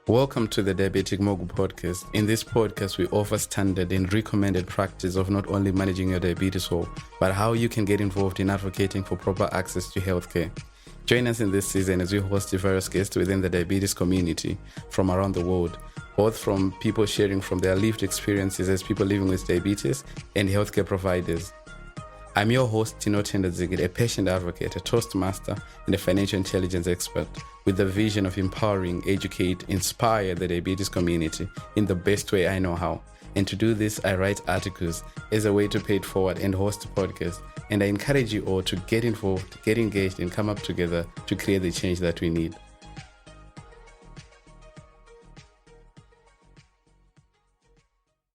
Welcome to the Diabetic Mogul podcast. In this podcast, we offer standard and recommended practice of not only managing your diabetes well, but how you can get involved in advocating for proper access to healthcare. Join us in this season as we host diverse guests within the diabetes community from around the world, both from people sharing from their lived experiences as people living with diabetes and healthcare providers. I'm your host, Tino Tendazigid, a patient advocate, a Toastmaster, and a financial intelligence expert with the vision of empowering, educate, inspire the diabetes community in the best way I know how. And to do this, I write articles as a way to pay it forward and host a podcast. And I encourage you all to get involved, get engaged, and come up together to create the change that we need.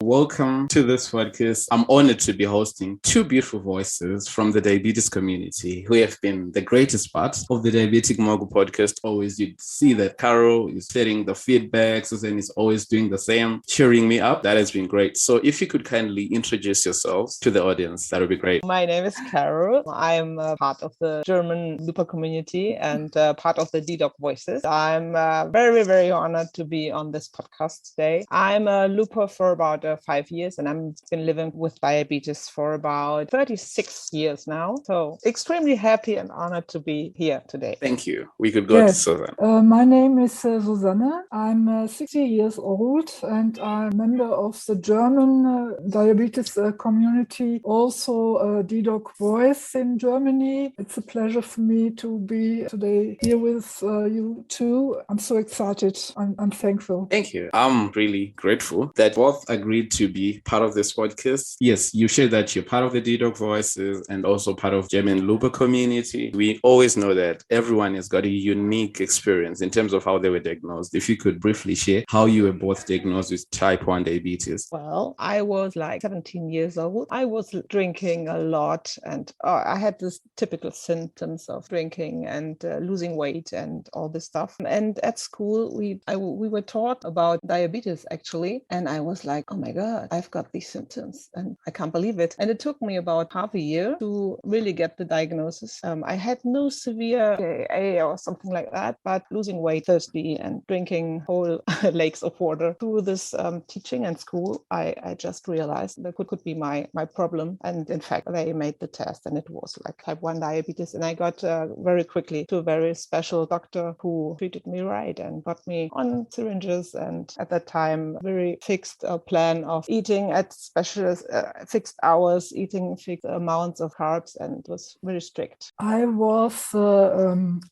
Welcome to this podcast. I'm honored to be hosting two beautiful voices from the diabetes community who have been the greatest part of the Diabetic Mogul podcast. Always you see that Caro is sharing the feedback. Susanne is always doing the same, cheering me up. That has been great. So if you could kindly introduce yourselves to the audience, that would be great. My name is Caro. I'm part of the German Looper community and part of the dedoc voices. I'm very, very honored to be on this podcast today. I'm a Looper for about 5 years, and I've been living with diabetes for about 36 years now. So extremely happy and honored to be here today. Thank you. We could go to Susanne. My name is Susanne. I'm 60 years old and I'm a member of the German diabetes community, also a dedoc voice in Germany. It's a pleasure for me to be today here with you too. I'm so excited. I'm thankful. Thank you. I'm really grateful that both agreed to be part of this podcast. Yes, you shared that you're part of the dedoc voices and also part of German Looper community. We always know that everyone has got a unique experience in terms of how they were diagnosed. If you could briefly share how you were both diagnosed with type 1 diabetes. Well, I was like 17 years old. I was drinking a lot and I had this typical symptoms of drinking and losing weight and all this stuff. And at school, we were taught about diabetes actually. And I was like, oh my God, I've got these symptoms and I can't believe it. And it took me about half a year to really get the diagnosis. I had no severe AA or something like that, but losing weight, thirsty and drinking whole lakes of water. Through this teaching and school, I just realized that could be my problem. And in fact, they made the test and it was like type 1 diabetes. And I got very quickly to a very special doctor who treated me right and got me on syringes. And at that time, very fixed plan of eating at special fixed hours, eating fixed amounts of carbs, and it was very strict. I was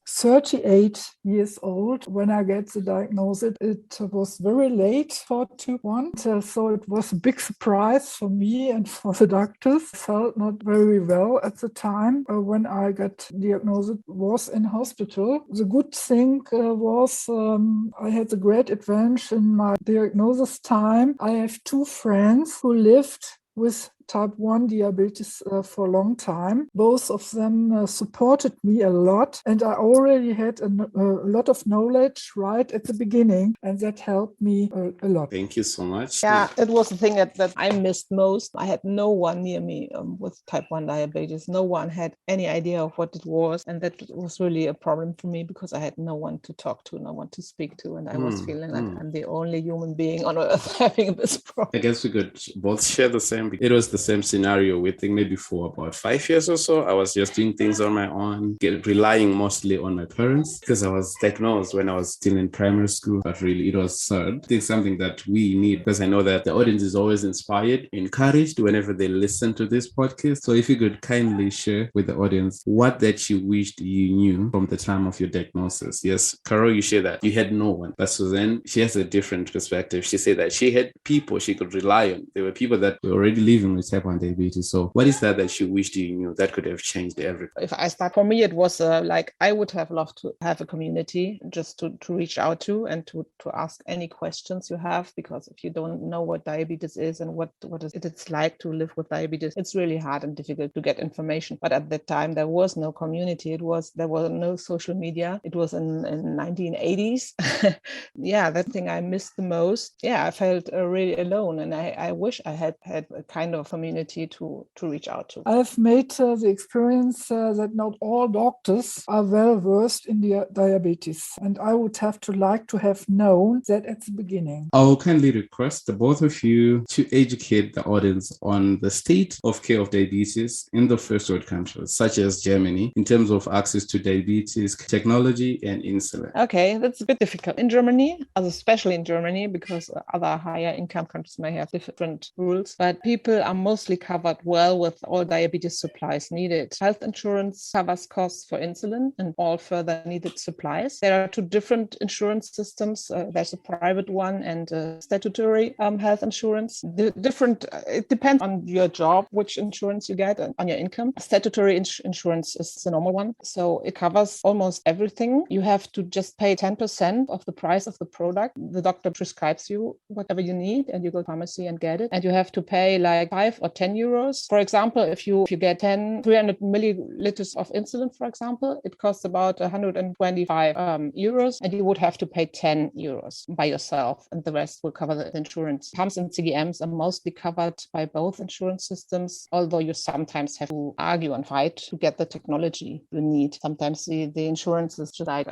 38 years old when I get the diagnosis. It was very late for type 1, so it was a big surprise for me and for the doctors. I felt not very well at the time when I got diagnosed. Was in hospital. The good thing was I had a great advantage in my diagnosis time. I have two friends who lived with type 1 diabetes for a long time. Both of them supported me a lot, and I already had a lot of knowledge right at the beginning, and that helped me a lot. Thank you so much. Yeah, it was the thing that I missed most. I had no one near me with type 1 diabetes. No one had any idea of what it was, and that was really a problem for me because I had no one to talk to, no one to speak to, and I was feeling like I'm the only human being on earth having this problem. I guess we could both share the same. It was the same scenario. We think maybe for about 5 years or so, I was just doing things on my own, relying mostly on my parents because I was diagnosed when I was still in primary school. But really, it was sad. I think something that we need, because I know that the audience is always inspired, encouraged whenever they listen to this podcast. So if you could kindly share with the audience what that you wished you knew from the time of your diagnosis. Yes, Caro, you share that you had no one. But Suzanne, she has a different perspective. She said that she had people she could rely on. There were people that were already living with type 1 diabetes. So what is that you wished you knew that could have changed everything? If I start, for me, it was like I would have loved to have a community just to reach out to and to ask any questions you have, because if you don't know what diabetes is and what it's like to live with diabetes, it's really hard and difficult to get information. But at that time, there was no community. There was no social media. It was in 1980s. Yeah, that thing I missed the most. Yeah, I felt really alone, and I wish I had a kind of community to reach out to. I've made the experience that not all doctors are well versed in diabetes, and I would have to have known that at the beginning. I will kindly request the both of you to educate the audience on the state of care of diabetes in the first world countries, such as Germany, in terms of access to diabetes, technology, and insulin. Okay, that's a bit difficult. In Germany, especially in Germany, because other higher income countries may have different rules, but people are mostly covered well with all diabetes supplies needed. Health insurance covers costs for insulin and all further needed supplies. There are two different insurance systems. There's a private one and a statutory health insurance. It depends on your job, which insurance you get, and on your income. Statutory insurance is the normal one. So it covers almost everything. You have to just pay 10% of the price of the product. The doctor prescribes you whatever you need and you go to the pharmacy and get it. And you have to pay like 5 or 10 euros. For example, if you get 300 milliliters of insulin, for example, it costs about 125 euros, and you would have to pay 10 euros by yourself, and the rest will cover the insurance. Pumps and CGMs are mostly covered by both insurance systems, although you sometimes have to argue and fight to get the technology you need. Sometimes the insurance is just like,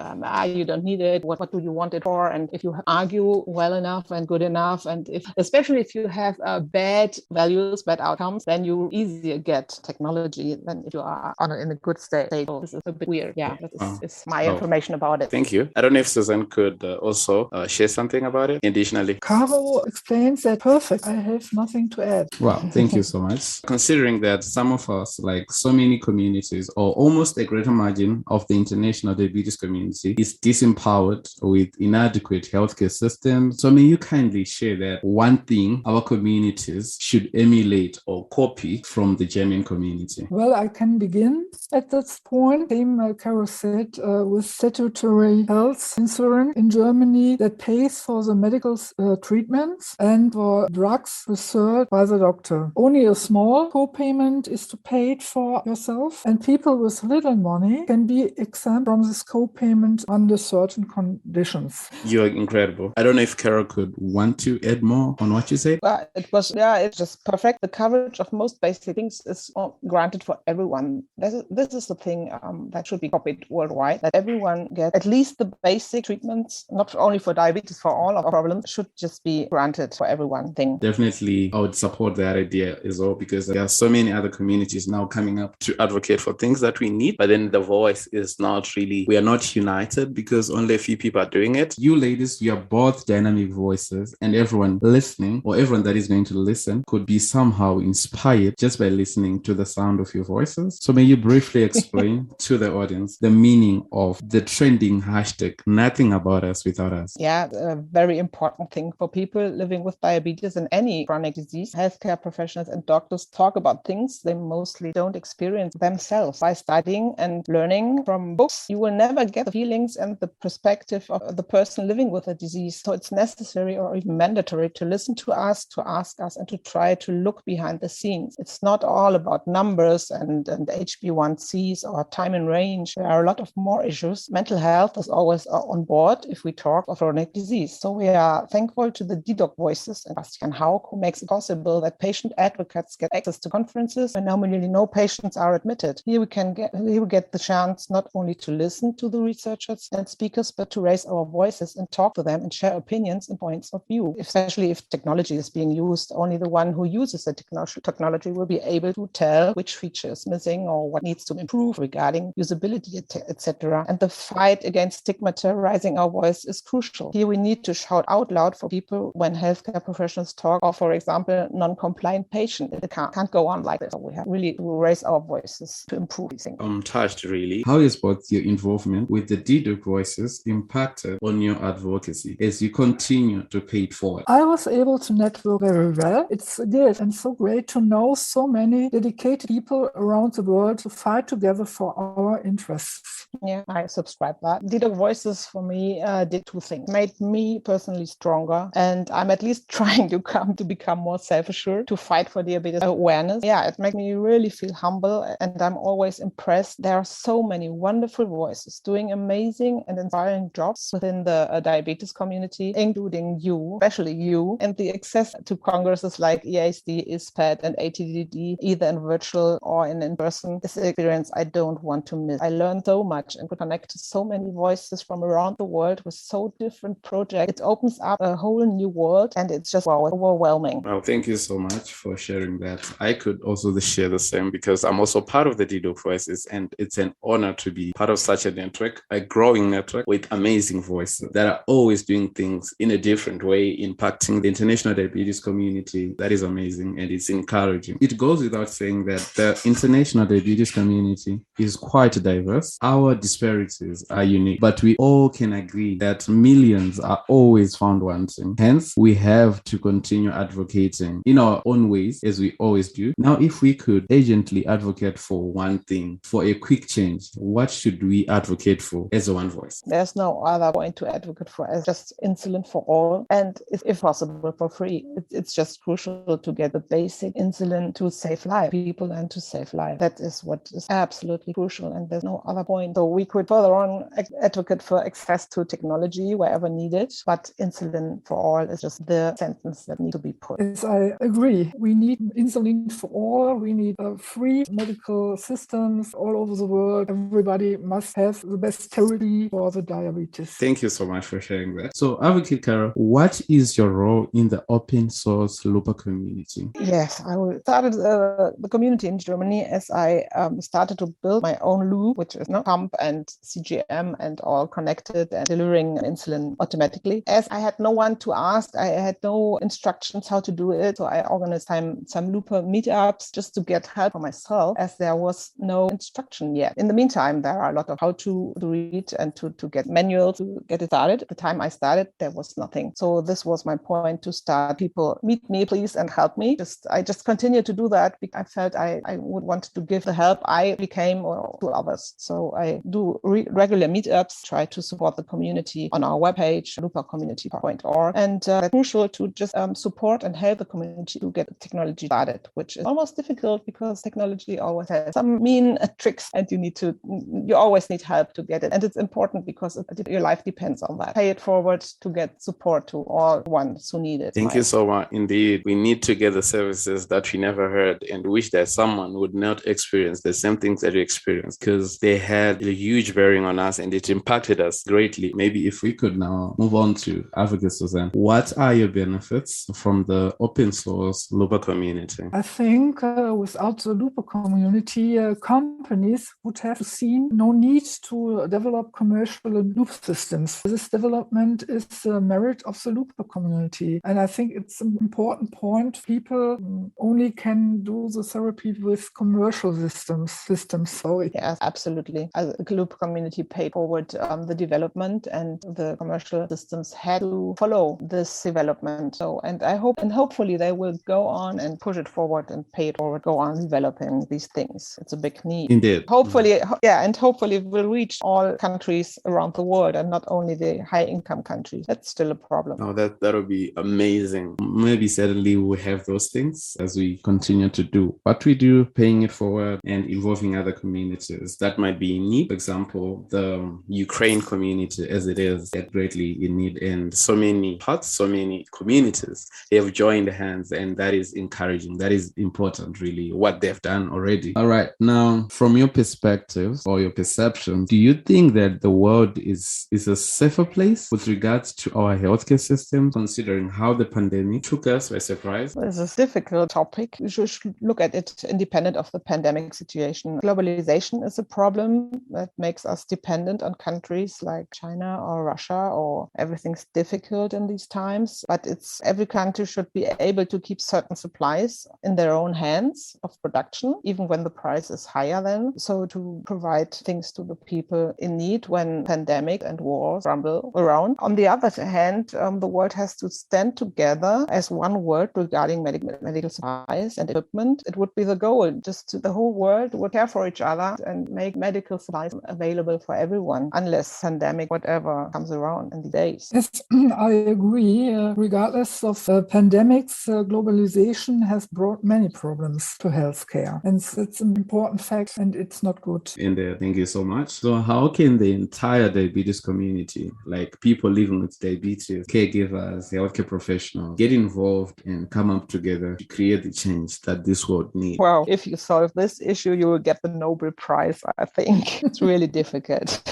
you don't need it. What do you want it for? And if you argue well enough and good enough, and especially if you have bad values, bad outcomes, then you easier get technology than if you are in a good state. So this is a bit weird. Yeah, that is my information about it. Thank you. I don't know if Susanne could also share something about it additionally. Caro explains that perfect. I have nothing to add. Wow, thank you so much. Considering that some of us, like so many communities, or almost a greater margin of the international diabetes community, is disempowered with inadequate healthcare systems. So may you kindly share that one thing our communities should emulate or copy from the German community? Well, I can begin at this point. Same, Caro said, with statutory health insurance in Germany that pays for the medical treatments and for drugs referred by the doctor. Only a small co-payment is to pay it for yourself, and people with little money can be exempt from this co-payment under certain conditions. You're incredible. I don't know if Caro could want to add more on what you said. Well, it's just perfect. The coverage of most basic things is granted for everyone. This is the thing that should be copied worldwide, that everyone gets at least the basic treatments, not only for diabetes, for all of our problems, should just be granted for everyone thing. Definitely, I would support that idea as well, because there are so many other communities now coming up to advocate for things that we need, but then the voice is not really, we are not united because only a few people are doing it. You ladies, you are both dynamic voices, and everyone listening, or everyone that is going to listen, could be somehow inspired just by listening to the sound of your voices. So may you briefly explain to the audience the meaning of the trending hashtag, nothing about us without us? Yeah, a very important thing for people living with diabetes and any chronic disease. Healthcare professionals and doctors talk about things they mostly don't experience themselves. By studying and learning from books, you will never get the feelings and the perspective of the person living with a disease. So it's necessary or even mandatory to listen to us, to ask us, and to try to look behind the scenes. It's not all about numbers and HbA1cs or time in range. There are a lot of more issues. Mental health is always on board if we talk of chronic disease. So we are thankful to the dedoc voices and Bastian Haug, who makes it possible that patient advocates get access to conferences where normally no patients are admitted. Here we get the chance not only to listen to the researchers and speakers, but to raise our voices and talk to them and share opinions and points of view. Especially if technology is being used, only the one who uses the technology will be able to tell which feature is missing or what needs to improve regarding usability, etc. And the fight against stigma terrorizing our voice is crucial. Here we need to shout out loud for people when healthcare professionals talk, or for example, non-compliant patient. It can't go on like this. So we have really to raise our voices to improve these things. I'm touched, really. How is both your involvement with the dedoc voices impacted on your advocacy as you continue to pay it forward? I was able to network very well. It's good and so great to know so many dedicated people around the world to fight together for our interests. Yeah, I subscribe that. dedoc voices for me did two things. Made me personally stronger, and I'm at least trying to become more self-assured, to fight for diabetes awareness. Yeah, it makes me really feel humble, and I'm always impressed. There are so many wonderful voices doing amazing and inspiring jobs within the diabetes community, including you, especially you. And the access to congresses like EASD ISPAD and ATDD, either in virtual or in person, is an experience I don't want to miss. I learned so much and could connect to so many voices from around the world with so different projects. It opens up a whole new world, and it's just overwhelming. Well, thank you so much for sharing that. I could also share the same because I'm also part of the dedoc Voices, and it's an honor to be part of such a network, a growing network with amazing voices that are always doing things in a different way, impacting the international diabetes community. That is amazing, and it's encouraging. It goes without saying that the international diabetes community is quite diverse. Our disparities are unique, but we all can agree that millions are always found wanting. Hence, we have to continue advocating in our own ways, as we always do. Now, if we could urgently advocate for one thing, for a quick change, what should we advocate for as a one voice? There's no other point to advocate for as just insulin for all, and if possible for free. It's just crucial to get the basic insulin to save life, people, and to save life. That is what is absolutely crucial, and there's no other point. So we could further on advocate for access to technology wherever needed, but insulin for all is just the sentence that needs to be put. Yes, I agree. We need insulin for all. We need free medical systems all over the world. Everybody must have the best therapy for the diabetes. Thank you so much for sharing that. So, Advocate Caro, what is your role in the open source Looper community? Yes, I started the community in Germany as I started to build my own loop, which is pump and CGM and all connected and delivering insulin automatically. As I had no one to ask, I had no instructions how to do it. So I organized some Looper meetups just to get help for myself, as there was no instruction yet. In the meantime, there are a lot of how to read and to get manuals to get it started. At the time I started, there was nothing. So this was my point to start. People, meet me, please, and help me. I just continued to do that because I felt I would want to give the help I became to others. So I do regular meetups, try to support the community on our webpage, loopercommunity.org. And it's crucial to just support and help the community to get the technology started, which is almost difficult because technology always has some mean tricks, and you always need help to get it. And it's important because your life depends on that. Pay it forward to get support to all ones who need it. Thank you so much. Indeed, we need to get the services that we never heard and wish that someone would not experience the same things that we experienced, because they had a huge bearing on us and it impacted us greatly. Maybe if we could now move on to Advocate Susanne, what are your benefits from the open source Looper community? I think without the Looper community, companies would have seen no need to develop commercial loop systems. This development is the merit of the Looper community. And I think it's an important point. People only can do the therapy with commercial systems. So yes, absolutely. The Looper community paid forward the development, and the commercial systems had to follow this development. So, and I hope, and hopefully they will go on and push it forward and pay it forward, go on developing these things. It's a big need. Indeed. Hopefully, and hopefully it will reach all countries around the world and not only the high income countries. That's still a problem. Oh, that would be amazing. Maybe suddenly we'll have those things as we continue to do what we do, paying it forward and involving other communities that might be in need. For example, the Ukraine community, as it is, that greatly in need, and so many parts, so many communities, they have joined hands, and that is encouraging. That is important, really, what they've done already. All right. Now, from your perspective or your perception, do you think that the world is a safer place with regards to our healthcare system, considering how the pandemic took us by surprise? This is a difficult topic. You should look at it independent of the pandemic situation. Globalization is a problem that makes us dependent on countries like China or Russia, or everything's difficult in these times. But every country should be able to keep certain supplies in their own hands of production, even when the price is higher then. So to provide things to the people in need when pandemic and wars rumble around. On the other hand, the world has to stand together as one world regarding medical supplies and equipment. It would be the goal. Just the whole world would care for each other and make medical supplies available for everyone, unless pandemic, whatever comes around in these days. Yes, I agree. Regardless of pandemics, globalization has brought many problems to healthcare. And it's an important fact, and it's not good. Indeed. Thank you so much. So how can the entire diabetes community, like people living with diabetes, caregivers, healthcare professionals, get involved and come up together together to create the change that this world needs? Well, if you solve this issue, you will get the Nobel Prize, I think. It's really difficult.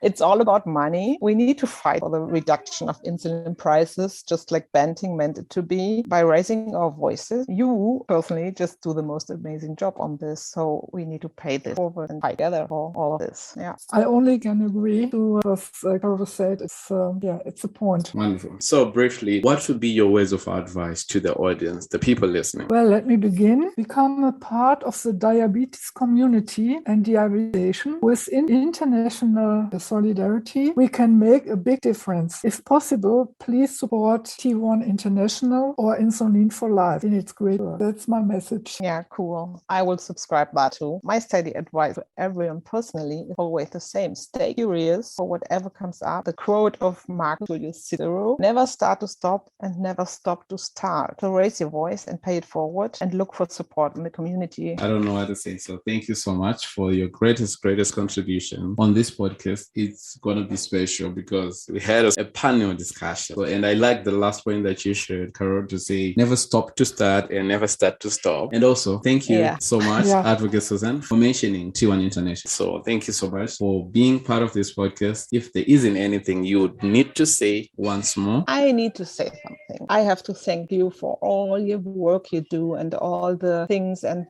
It's all about money. We need to fight for the reduction of insulin prices, just like Banting meant it to be, by raising our voices. You personally just do the most amazing job on this. So we need to pay this forward and fight together for all of this. Yeah. I only can agree to what Caro said. It's a point. Wonderful. So briefly, what would be your words of advice to the audience, the people listening? Well, let me begin. Become a part of the diabetes community and diabetization. Within international solidarity, we can make a big difference. If possible, please support T1 International or Insulin for Life in its great work. That's my message. Yeah, cool. I will subscribe that too. My steady advice to everyone personally is always the same. Stay curious for whatever comes up. The quote of Marcus Tullius Cicero: never start to stop and never stop to start. So raise your voice and pay it forward and look for support in the community. I don't know what to say. So thank you so much for your greatest contribution on this podcast. It's going to be special because we had a panel discussion. So, and I like the last point that you shared, Caro, to say never stop to start and never start to stop. And also, thank you so much, Advocate Susanne, for mentioning T1 International. So thank you so much for being part of this podcast. If there isn't anything you would need to say once more. I need to say something. I have to thank you for all your work you do and all the things, and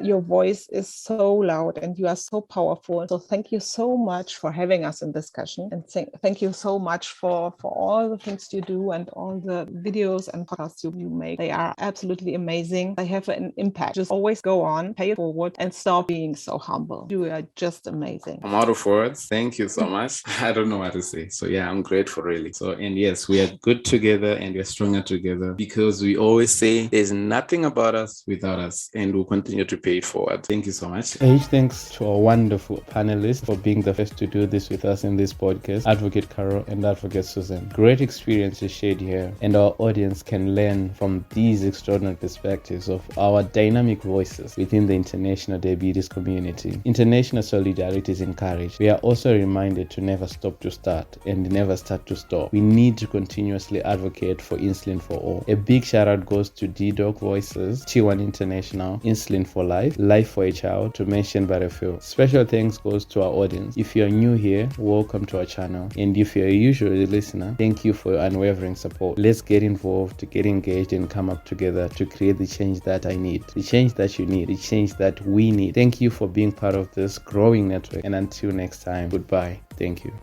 your voice is so loud and you are so powerful. So thank you so much for having us in discussion, and thank you so much for all the things you do and all the videos and podcasts you make. They are absolutely amazing. They have an impact. Just always go on, pay it forward, and stop being so humble. You are just amazing. I'm out of words. Thank you so much. I don't know what to say. So yeah, I'm grateful really. So, and yes, we are good together and we're stronger together because we always say there's nothing about us without us, and we'll continue to pay it forward. Thank you so much. A huge thanks to our wonderful panelists for being the first to do this with us in this podcast, Advocate Caro and Advocate Susanne. Great experiences shared here, and our audience can learn from these extraordinary perspectives of our dynamic voices within the international diabetes community. International solidarity is encouraged. We are also reminded to never stop to start and never start to stop. We need to continuously advocate for insulin for all. A big shout out goes to dedoc Voices, T1 International, Insulin for Life, Life for a Child, to mention but a few. Special thanks goes to our audience. If you're new here, welcome to our channel. And if you're a usual listener, thank you for your unwavering support. Let's get involved, get engaged, and come up together to create the change that I need, the change that you need, the change that we need. Thank you for being part of this growing network. And until next time, goodbye. Thank you.